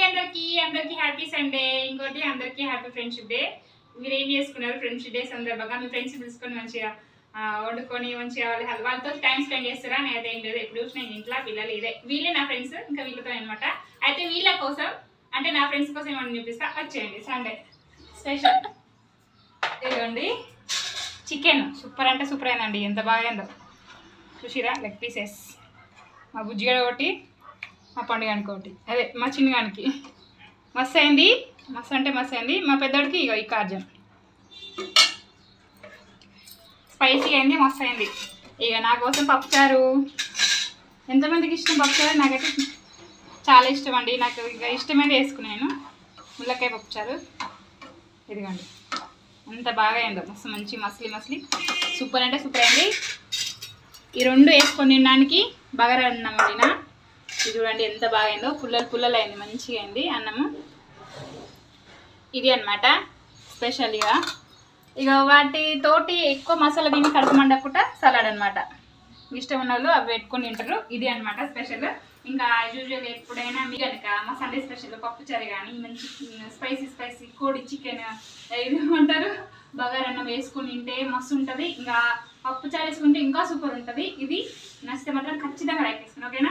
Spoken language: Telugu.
అందరికీ హ్యాపీ సండే. ఇంకోటి అందరికీ హ్యాపీ ఫ్రెండ్షిప్ డే. మీరు ఏం చేసుకున్నారు ఫ్రెండ్షిప్ డే సందర్భంగా? మీ ఫ్రెండ్స్ పిలుచుకొని మంచిగా వండుకొని మంచిగా వాళ్ళతో టైం స్పెండ్ చేస్తారా? నేను ఏం లేదు, ఎప్పుడు చూసిన ఇంట్లో పిల్లలు వీళ్ళే నా ఫ్రెండ్స్, ఇంకా వీళ్ళతో అనమాట. అయితే వీళ్ళ కోసం అంటే నా ఫ్రెండ్స్ కోసం ఏమన్నా చూపిస్తా, వచ్చేయండి. సండే స్పెషల్ ఇదిగోండి చికెన్. సూపర్ అంటే సూపర్ అయిందండి, ఎంత బాగైందో చూసిరా. లెగ్ పీసెస్ మా బుజ్జిగడ ఒకటి, మా పండుగానికి ఒకటి, అదే మా చిన్నగానికి. మస్తు అయింది, మస్తు అంటే మస్తు అయింది. మా పెద్దోడికి ఇక ఈ కాజం స్పైసీ అయింది, మస్తు అయింది. ఇక నా కోసం పప్పుచారు. ఎంతమందికి ఇష్టం పప్పుచారు? నాకైతే చాలా ఇష్టం అండి. నాకు ఇక ఇష్టమైనది వేసుకున్నాను, ముల్లకాయ పప్పుచారు. ఇదిగోండి ఎంత బాగా అయిందో, మస్తు మంచి మసలి మసలి సూపర్ అంటే సూపర్ అయింది. ఈ రెండు వేసుకొని తినడానికి బగారా అన్నం వండినా. ఇది చూడండి ఎంత బాగైందో, పుల్లలు పుల్లలు అయింది, మంచిగా అయింది అన్నము. ఇది అనమాట స్పెషల్గా. ఇక వాటితోటి ఎక్కువ మసాలా తిని కడుపు మండకుండా సలాడ్ అనమాట. ఇష్టం ఉన్న వాళ్ళు అవి పెట్టుకొని తింటారు. ఇది అనమాట స్పెషల్. ఇంకా యూజువల్ ఎప్పుడైనా మీ కనుక మా సండే స్పెషల్ పప్పుచారు కానీ మంచి స్పైసీ స్పైసీ కోడి చికెన్ ఇది అంటారు బగారా అన్నం వేసుకుని తింటే మస్తు ఉంటుంది. ఇంకా పప్పుచారు వేసుకుంటే ఇంకా సూపర్ ఉంటుంది. ఇది నచ్చితే మాత్రం ఖచ్చితంగా లైక్ చేసుకుని, ఓకేనా?